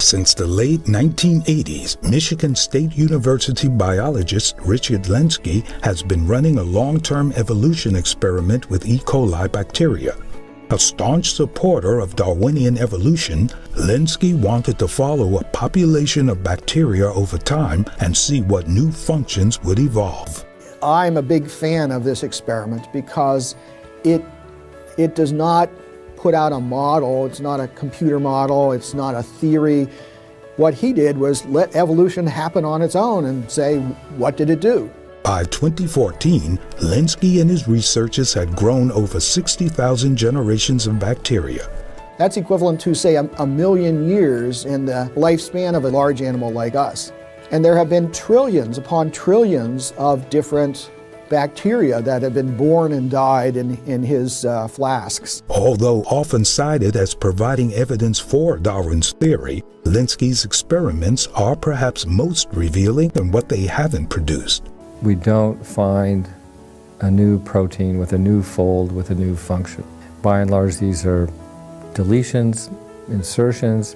Since the late 1980s, Michigan State University biologist Richard Lenski has been running a long-term evolution experiment with E. coli bacteria. A staunch supporter of Darwinian evolution, Lenski wanted to follow a population of bacteria over time and see what new functions would evolve. I'm a big fan of this experiment because it does not put out a model, it's not a computer model, it's not a theory. What he did was let evolution happen on its own and say, what did it do? By 2014, Lenski and his researchers had grown over 60,000 generations of bacteria. That's equivalent to, say, a million years in the lifespan of a large animal like us. And there have been trillions upon trillions of different bacteria that have been born and died in his flasks. Although often cited as providing evidence for Darwin's theory, Lenski's experiments are perhaps most revealing in what they haven't produced. We don't find a new protein with a new fold with a new function. By and large, these are deletions, insertions,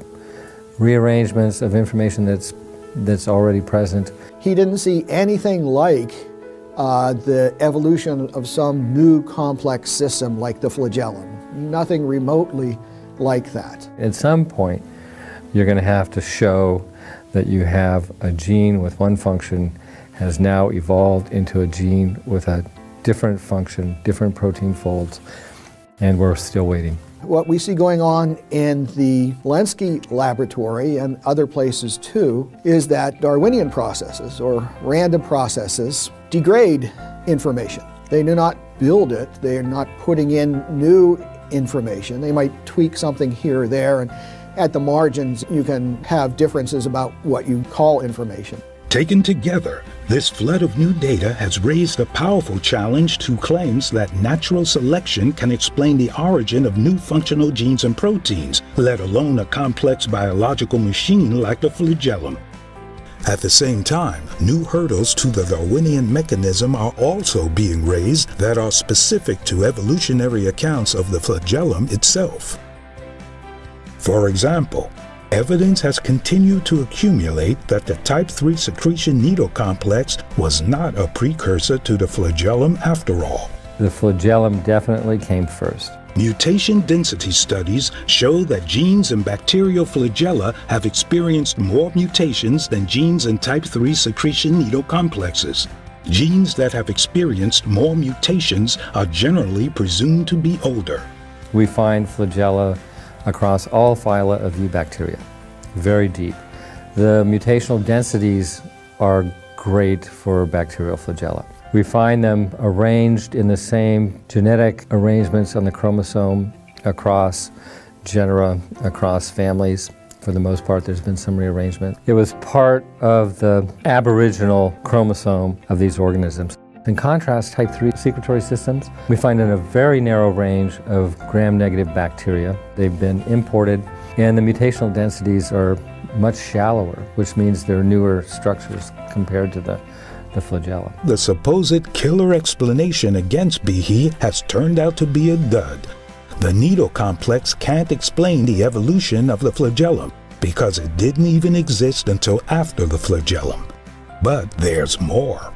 rearrangements of information that's already present. He didn't see anything like the evolution of some new complex system like the flagellum. Nothing remotely like that. At some point, you're going to have to show that you have a gene with one function has now evolved into a gene with a different function, different protein folds, and we're still waiting. What we see going on in the Lenski laboratory and other places too is that Darwinian processes or random processes degrade information. They do not build it, they are not putting in new information. They might tweak something here or there, and at the margins you can have differences about what you call information. Taken together, this flood of new data has raised a powerful challenge to claims that natural selection can explain the origin of new functional genes and proteins, let alone a complex biological machine like the flagellum. At the same time, new hurdles to the Darwinian mechanism are also being raised that are specific to evolutionary accounts of the flagellum itself. For example, evidence has continued to accumulate that the type 3 secretion needle complex was not a precursor to the flagellum after all. The flagellum definitely came first. Mutation density studies show that genes in bacterial flagella have experienced more mutations than genes in type 3 secretion needle complexes. Genes that have experienced more mutations are generally presumed to be older. We find flagella across all phyla of eubacteria, very deep. The mutational densities are great for bacterial flagella. We find them arranged in the same genetic arrangements on the chromosome across genera, across families. For the most part, there's been some rearrangement. It was part of the aboriginal chromosome of these organisms. In contrast, type 3 secretory systems, we find in a very narrow range of gram-negative bacteria. They've been imported, and the mutational densities are much shallower, which means they're newer structures compared to the flagella. The supposed killer explanation against Behe has turned out to be a dud. The needle complex can't explain the evolution of the flagellum because it didn't even exist until after the flagellum. But there's more.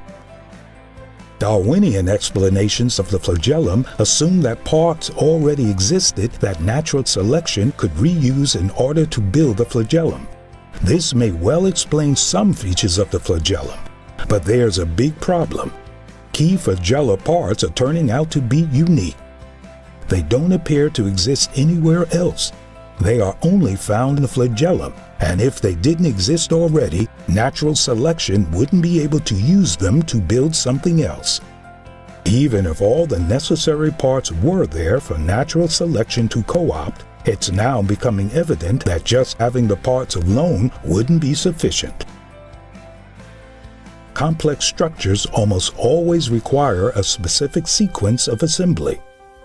Darwinian explanations of the flagellum assume that parts already existed that natural selection could reuse in order to build the flagellum. This may well explain some features of the flagellum, but there's a big problem. Key flagellar parts are turning out to be unique. They don't appear to exist anywhere else. They are only found in the flagellum, and if they didn't exist already, natural selection wouldn't be able to use them to build something else. Even if all the necessary parts were there for natural selection to co-opt, it's now becoming evident that just having the parts alone wouldn't be sufficient. Complex structures almost always require a specific sequence of assembly.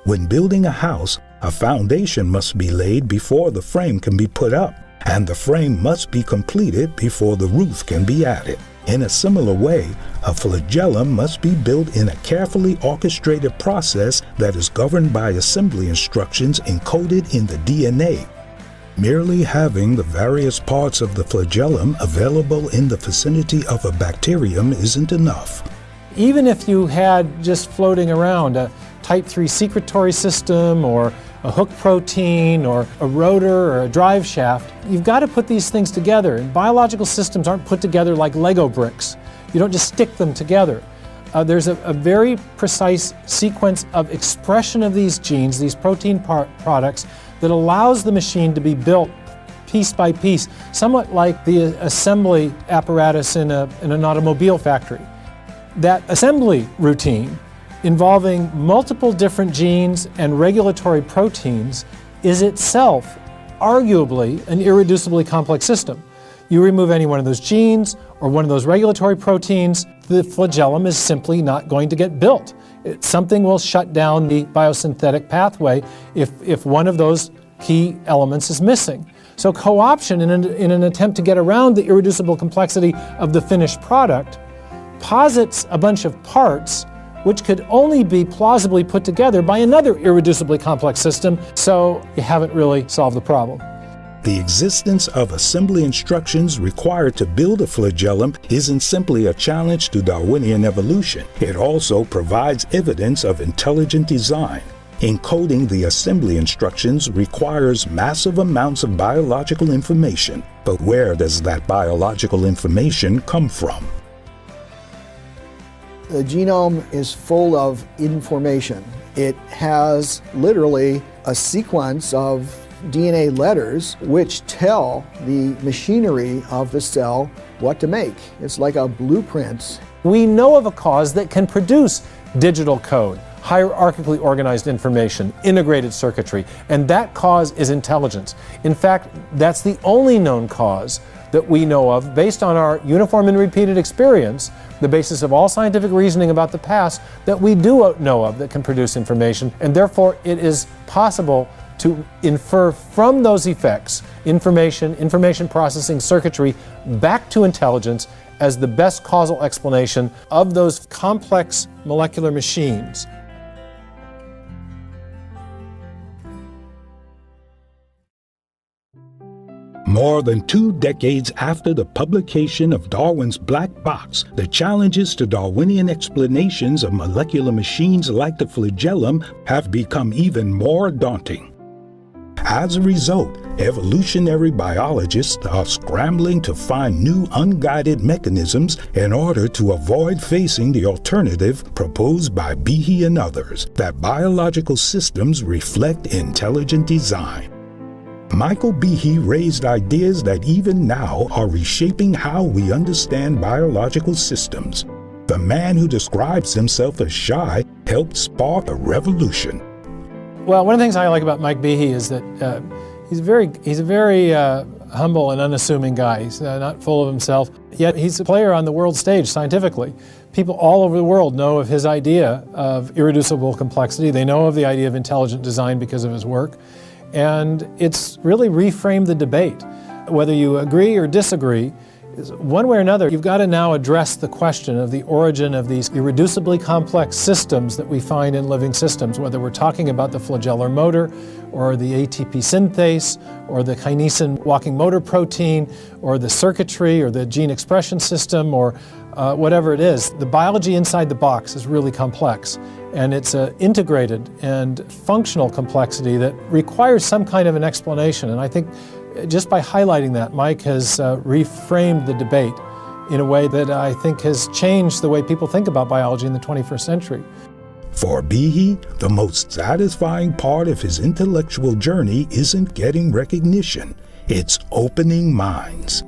When building a house, a foundation must be laid before the frame can be put up, and the frame must be completed before the roof can be added. In a similar way, a flagellum must be built in a carefully orchestrated process that is governed by assembly instructions encoded in the DNA. Merely having the various parts of the flagellum available in the vicinity of a bacterium isn't enough. Even if you had just floating around a type 3 secretory system or a hook protein or a rotor or a drive shaft, you've got to put these things together. And biological systems aren't put together like Lego bricks. You don't just stick them together. There's a very precise sequence of expression of these genes, these protein products, that allows the machine to be built piece by piece, somewhat like the assembly apparatus in an automobile factory. That assembly routine, involving multiple different genes and regulatory proteins, is itself arguably an irreducibly complex system. You remove any one of those genes or one of those regulatory proteins, the flagellum is simply not going to get built. Something will shut down the biosynthetic pathway if one of those key elements is missing. So co-option, in an attempt to get around the irreducible complexity of the finished product, posits a bunch of parts which could only be plausibly put together by another irreducibly complex system, so you haven't really solved the problem. The existence of assembly instructions required to build a flagellum isn't simply a challenge to Darwinian evolution. It also provides evidence of intelligent design. Encoding the assembly instructions requires massive amounts of biological information. But where does that biological information come from? The genome is full of information. It has literally a sequence of DNA letters which tell the machinery of the cell what to make. It's like a blueprint. We know of a cause that can produce digital code, hierarchically organized information, integrated circuitry, and that cause is intelligence. In fact, that's the only known cause that we know of based on our uniform and repeated experience, the basis of all scientific reasoning about the past, that we do know of that can produce information, and therefore it is possible to infer from those effects information processing circuitry back to intelligence as the best causal explanation of those complex molecular machines. More than 2 decades after the publication of Darwin's Black Box, the challenges to Darwinian explanations of molecular machines like the flagellum have become even more daunting. As a result, evolutionary biologists are scrambling to find new unguided mechanisms in order to avoid facing the alternative proposed by Behe and others, that biological systems reflect intelligent design. Michael Behe raised ideas that even now are reshaping how we understand biological systems. The man who describes himself as shy helped spark a revolution. Well, one of the things I like about Mike Behe is that he's a very humble and unassuming guy. He's not full of himself, yet he's a player on the world stage scientifically. People all over the world know of his idea of irreducible complexity. They know of the idea of intelligent design because of his work. And it's really reframed the debate. Whether you agree or disagree, one way or another, you've got to now address the question of the origin of these irreducibly complex systems that we find in living systems, whether we're talking about the flagellar motor or the ATP synthase or the kinesin walking motor protein or the circuitry or the gene expression system or whatever it is. The biology inside the box is really complex, and it's an integrated and functional complexity that requires some kind of an explanation. And I think just by highlighting that, Mike has reframed the debate in a way that I think has changed the way people think about biology in the 21st century. For Behe, the most satisfying part of his intellectual journey isn't getting recognition, it's opening minds.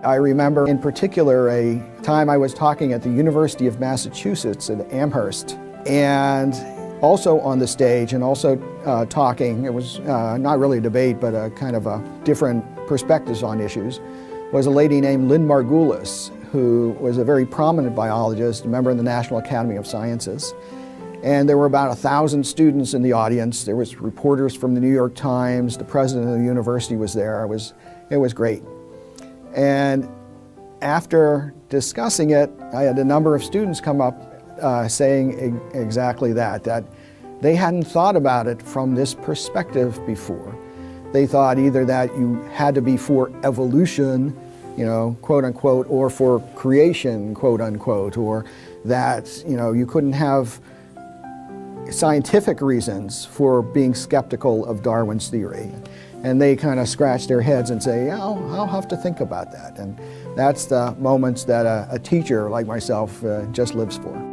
I remember in particular a time I was talking at the University of Massachusetts at Amherst, and also on the stage and also talking, it was not really a debate, but a kind of a different perspectives on issues, was a lady named Lynn Margulis, who was a very prominent biologist, a member of the National Academy of Sciences. And there were about 1,000 students in the audience. There was reporters from the New York Times, the president of the university was there. It was great. And after discussing it, I had a number of students come up saying exactly that they hadn't thought about it from this perspective before, They thought either that you had to be for evolution, quote unquote, or for creation, quote unquote, or that, you couldn't have scientific reasons for being skeptical of Darwin's theory. And they kind of scratch their heads and say, I'll have to think about that. And that's the moments that a teacher like myself just lives for.